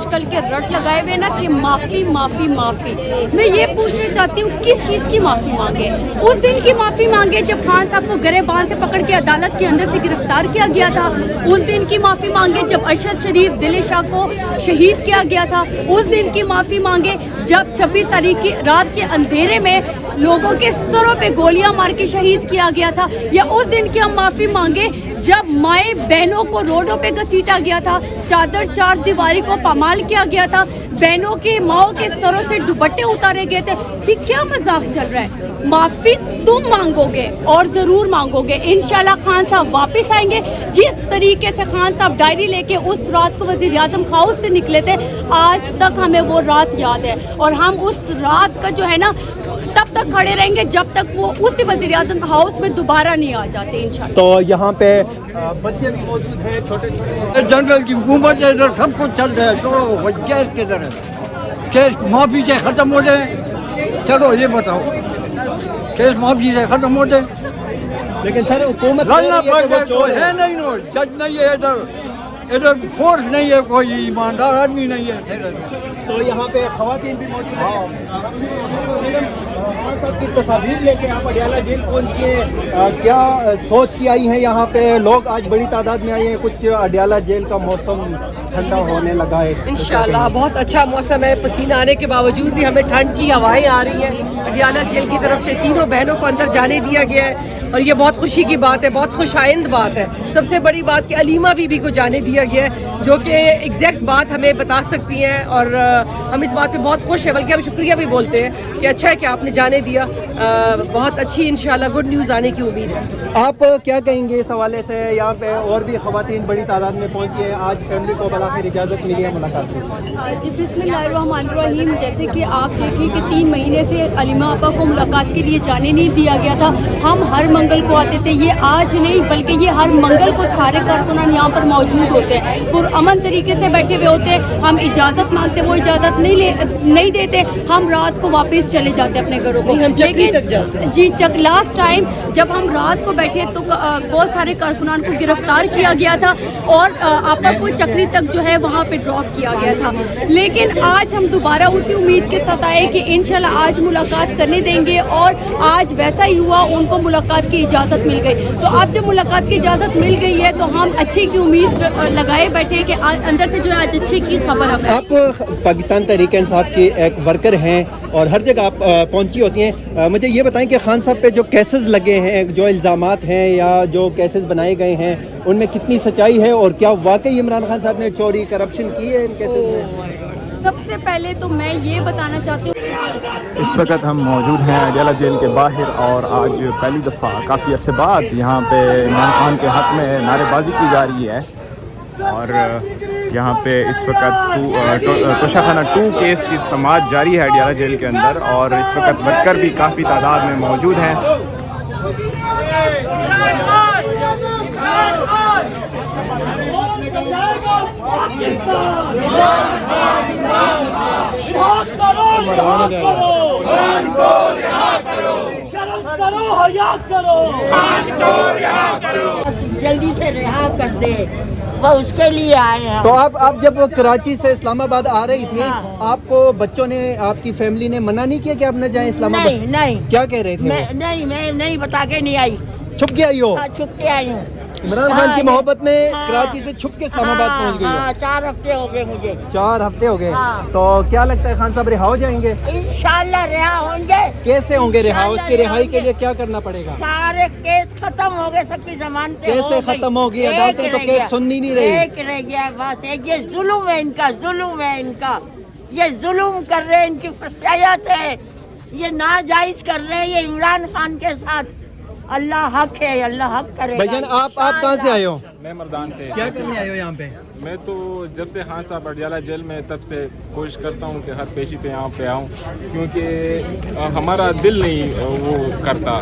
कल के रट लगाए हुए ना कि माफ़ी माफ़ी माफ़ी। मैं ये पूछना चाहती हूँ किस चीज़ की माफ़ी मांगे? उस दिन की माफ़ी मांगे जब खान साहब को गिरबान से पकड़ के अदालत के अंदर से गिरफ्तार किया गया था। उस दिन की माफ़ी मांगे जब अरशद शरीफ ज़िले शाह को शहीद किया गया था। उस दिन की माफ़ी मांगे जब 26 तारीख की रात के अंधेरे में लोगों के सरों पे गोलियां मार के शहीद किया गया था। या उस दिन की हम माफ़ी मांगे जब माए बहनों को रोडों पे घसीटा गया था, चादर चार दीवारी को पामाल किया गया था, बहनों के माओ के सरों से दुपट्टे उतारे गए थे। ये क्या मजाक चल रहा है? माफ़ी तुम मांगोगे और ज़रूर मांगोगे। इंशाल्लाह खान साहब वापस आएंगे। जिस तरीके से खान साहब डायरी लेके उस रात को वज़ीर आज़म हाउस से निकले थे, आज तक हमें वो रात याद है और हम उस रात का जो है ना तब तक खड़े रहेंगे जब तक वो उसी वज़ीर आज़म हाउस में दोबारा नहीं आ जाते इंशाल्लाह। तो यहाँ पे बच्चे भी मौजूद हैं, छोटे छोटे। जनरल की हुकूमत है, इधर सब कुछ चल रहा है। छोड़ो केस किधर है? केस माफी से खत्म हो जाए। चलो ये बताओ, केस माफी से खत्म हो जाए। लेकिन सर हुकूमत लड़ना पड़ता है नहीं, नो जज नहीं है इधर फोर्स नहीं है, कोई ईमानदार आदमी नहीं है। तो यहाँ पे खवातीन भी मौजूद हैं। खान साहब की तस्वीर लेके आप अडियाला जेल पहुंची हैं, क्या सोच की आई हैं? यहाँ पे लोग आज बड़ी तादाद में आए हैं। कुछ अडियाला जेल का मौसम ठंडा होने लगा है इंशाल्लाह, बहुत अच्छा मौसम है। पसीना आने के बावजूद भी हमें ठंड की हवाएं आ रही हैं। अडियाला जेल की तरफ से तीनों बहनों को अंदर जाने दिया गया है और ये बहुत खुशी की बात है, बहुत खुशाइंद बात है। सबसे बड़ी बात कि अलीमा बीबी को जाने दिया गया है, जो कि एग्जैक्ट बात हमें बता सकती हैं और हम इस बात पे बहुत खुश हैं। बल्कि हम शुक्रिया भी बोलते हैं कि अच्छा है कि आपने जाने दिया। बहुत अच्छी इंशाल्लाह गुड न्यूज़ आने की उम्मीद है। आप क्या कहेंगे इस हवाले से? यहाँ पे और भी खवातीन बड़ी तादाद में पहुंची है। आज फैमिली को फिर इजाज़त मिली है मुलाकात की? जी बिस्मिल्लाहिर्रहमानिर्रहीम। जैसे कि आप देखें कि 3 महीने से अलीमा आपा को मुलाकात के लिए जाने नहीं दिया गया था। हम हर मंगल को आते थे, ये आज नहीं बल्कि ये हर मंगल को सारे कारकुनान यहाँ पर मौजूद होते हैं, पुरअमन तरीके से बैठे हुए होते हैं। हम इजाज़त मांगते, वो इजाज़त नहीं देते, हम रात को वापस चले जाते अपने घरों को। लेकिन जी लास्ट टाइम जब हम रात को बैठे तो बहुत सारे कारकुनान को गिरफ्तार किया गया था और आपा को चक्री तक जो है वहाँ पे ड्रॉप किया गया था। लेकिन आज हम दोबारा उसी उम्मीद के साथ आए कि इंशाल्लाह आज मुलाकात करने देंगे और आज वैसा ही हुआ, उनको मुलाकात की इजाज़त मिल गई। तो अब जब मुलाकात की इजाज़त मिल गई है तो हम अच्छे की उम्मीद लगाए बैठे कि अंदर से जो है आज अच्छे की खबर हमें। आप पाकिस्तान तहरीक इंसाफ की एक वर्कर हैं और हर जगह आप पहुंची होती हैं। मुझे ये बताएं कि खान साहब पे जो केसेस लगे हैं, जो इल्ज़ामात हैं या जो केसेस बनाए गए हैं, उनमें कितनी सच्चाई है और क्या वाकई इमरान खान साहब ने चोरी करप्शन की है इन केसेस में? सबसे पहले तो मैं ये बताना चाहती हूँ, इस वक्त हम मौजूद हैं अडियाला जेल के बाहर और आज पहली दफ़ा काफ़ी अरसे बाद यहाँ पे इमरान खान के हक़ में नारेबाजी की जा रही है। और यहाँ पे इस वक्त तोशाखाना 2 केस की समाअत जारी है अडियाला जेल के अंदर और इस वक्त वर्कर भी काफ़ी तादाद में मौजूद हैं। जल्दी से रिहा कर दे, वो उसके लिए आए हैं। तो आप जब कराची से इस्लामाबाद आ रही थी, हाँ। आपको बच्चों ने, आपकी फैमिली ने मना नहीं किया कि आप न जाएं इस्लामाबाद? नहीं। क्या कह रहे थे? मैं नहीं बता के नहीं आई, छुप के आई हो? हाँ, छुप के आई हूँ। इमरान खान की मोहब्बत में हाँ, कराची से छुप के इस्लामाबाद पहुंच गई हो? हाँ, 4 हफ्ते हो गए मुझे। 4 हफ्ते हो गए। हाँ। तो क्या लगता है खान साहब रिहा हो जाएंगे? इंशाल्लाह रिहा होंगे। कैसे होंगे रिहा? इंशाल्लाह उसकी रिहाई के होंगे। लिए क्या करना पड़ेगा? सारे केस खत्म हो गए, सबकी जमानतें हो कैसे गई। खत्म होगी? एक अदालतें तो रह केस गया। सुननी नहीं रही। एक रह गया बस, एक ये जुल्म है इनका, जुल्म है इनका। ये जुल्म कर रहे हैं, इनकी फसायत है, ये नाजायज कर रहे हैं ये इमरान खान के साथ। अल्लाह हक है, अल्लाह हक करेगा। भाईजान आप कहाँ से आए हो? मैं मर्दान से। क्या करने आए हो यहाँ पे? मैं तो जब से खान साहब अडियाला जेल में तब से कोशिश करता हूँ कि हर पेशी पे यहाँ पे आऊँ, क्योंकि हमारा दिल नहीं वो करता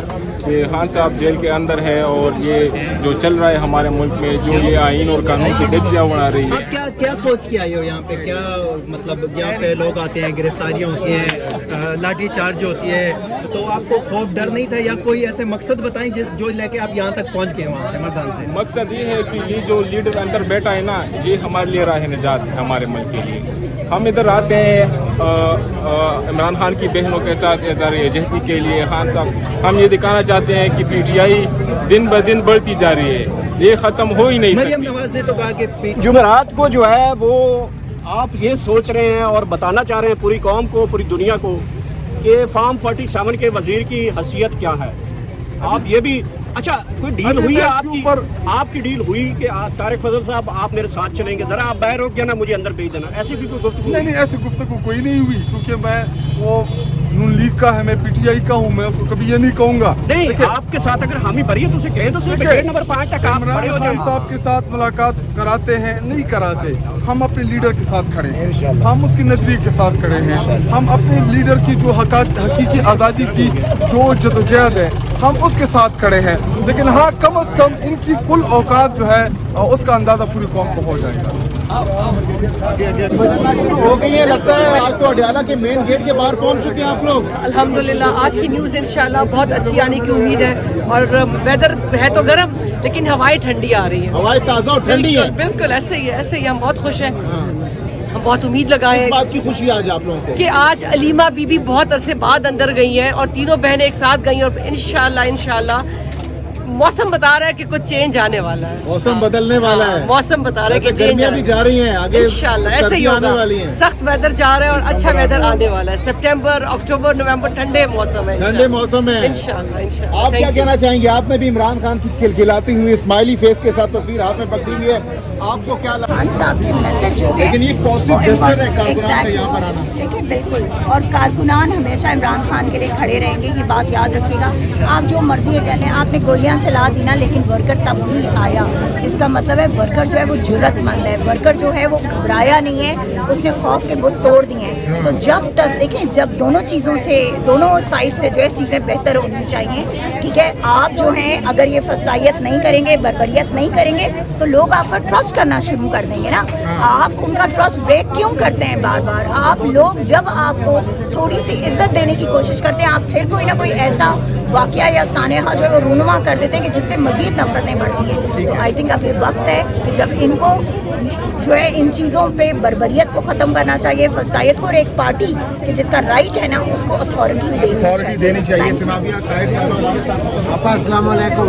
कि खान साहब जेल के अंदर है और ये जो चल रहा है हमारे मुल्क में, जो ये आइन और कानून की डजिया बना रही है। आप क्या सोच के आए हो यहाँ पे? क्या मतलब यहाँ पे लोग आते हैं, गिरफ्तारियाँ होती हैं, लाठी चार्ज होती है, तो आपको खौफ डर नहीं था या कोई ऐसे मकसद बताएं जो लेके आप यहाँ तक पहुँच गए वहाँ से मैदान से? मकसद ये है कि ये जो लीडर अंदर बैठा है ना, ये हमारे लिए राह निजात है हमारे मुल्क के लिए। हम इधर आते हैं इमरान खान की बहनों के साथ इज़हार यकजहती के लिए। खान साहब हम ये दिखाना चाहते हैं कि PTI दिन ब दिन बढ़ती जा रही है, ये ख़त्म हो ही नहीं मरियम सकती। नवाज ने तो कहा कि जुमेरात को जो है वो आप ये सोच रहे हैं और बताना चाह रहे हैं पूरी कौम को, पूरी दुनिया को, कि फॉर्म 47 के वजीर की हैसियत क्या है। आप ये भी अच्छा कोई डील हुई है आपकी डील हुई कि तारिक फजल साहब आप मेरे साथ चलेंगे, जरा आप बाहर हो गया ना, मुझे अंदर भेज देना, ऐसी भी कोई गुफ्तगू? नहीं, ऐसी गुफ्तगू कोई नहीं हुई, क्योंकि मैं वो नून लीग का है, मैं PTI का हूँ, मैं उसको कभी ये नहीं कहूँगा। नहीं, आपके साथ अगर हामी भरी है तो उसे कहें, तो सिर्फ गेट नंबर 5 तक आप खड़े हो इमरान खान साहब के साथ मुलाकात कराते हैं, नहीं कराते, हम अपने लीडर के साथ खड़े हैं, हम उसकी नजरिए के साथ खड़े हैं, हम अपने लीडर की जो हकीकी आज़ादी की जो जदोजहद है हम उसके साथ खड़े हैं। लेकिन हाँ, कम अज़ कम इनकी कुल औकात जो है उसका अंदाज़ा पूरी कौम को हो जाएगा। हो गई है, लगता है आज तो अडियाला के मेन गेट के बाहर पहुंच चुके हैं आप लोग। अल्हम्दुलिल्लाह आज की न्यूज़ इंशाल्लाह बहुत अच्छी आने की उम्मीद है, और वेदर है तो गर्म लेकिन हवाएं ठंडी आ रही है, हवाएं ताज़ा और ठंडी है। बिल्कुल ऐसे ही है, ऐसे ही हम बहुत खुश हैं। हम बहुत उम्मीद लगाए इस हैं बात की खुशी आज आप लोगों को कि आज अलीमा बीबी बहुत अरसे बाद अंदर गई हैं और तीनों बहनें एक साथ गई, और इंशाल्लाह मौसम बता रहा है कि कुछ चेंज आने वाला है, मौसम बदलने वाला है। मौसम बता रहा है कि चेंज गर्मियां भी जा रही हैं, आगे इंशाल्लाह ऐसे ही सर्दियां आने होगा। वाली हैं। सख्त वेदर जा रहा है और अच्छा वेदर आने वाला है। सितंबर, अक्टूबर, नवंबर ठंडे मौसम है, ठंडे मौसम है इंशाल्लाह। आप क्या कहना चाहेंगे? आपने भी इमरान खान की खिलखिलाती हुई स्माइली फेस के साथ तस्वीर हाथ में पकड़ी हुई है, आपको क्या लगा? खान साहब के मैसेज जो है, लेकिन ये पॉजिटिव जेस्चर है कारकुनान का यहाँ पर आना। देखिए बिल्कुल, और कारकुनान हमेशा इमरान खान के लिए खड़े रहेंगे, ये बात याद रखिएगा। आप जो मर्जी है कह लें, आपने गोलियां चला दी ना, लेकिन वर्कर तब भी आया। इसका मतलब है वर्कर जो है वो जुर्रतमंद है, वर्कर जो है वो घबराया नहीं है, उसने खौफ के बुत तोड़ दिए हैं। तो जब तक देखें, जब दोनों चीज़ों से, दोनों साइड से जो है चीज़ें बेहतर होनी चाहिए, ठीक है। आप जो हैं अगर ये फसाइयत नहीं करेंगे, बर्बरियत नहीं करेंगे, तो लोग आप पर ट्रस्ट करना शुरू कर देंगे ना। आप उनका ट्रस्ट ब्रेक क्यों करते हैं बार बार? आप लोग जब आपको थोड़ी सी इज्जत देने की कोशिश करते हैं, आप फिर कोई ना कोई ऐसा वाकया या सानेहा जो है वो रूनुमा कर देते हैं कि जिससे मज़ीद नफरतें बढ़ती हैं। तो आई थिंक अब ये वक्त है कि जब इनको जो है इन चीज़ों पे बर्बरियत को ख़त्म करना चाहिए, फसाइयत को, और एक पार्टी कि जिसका राइट है ना उसको अथॉरिटी देनी चाहिए। सिमाविया ताहिर साहब हमारे साथ। अस्सलाम वालेकुम।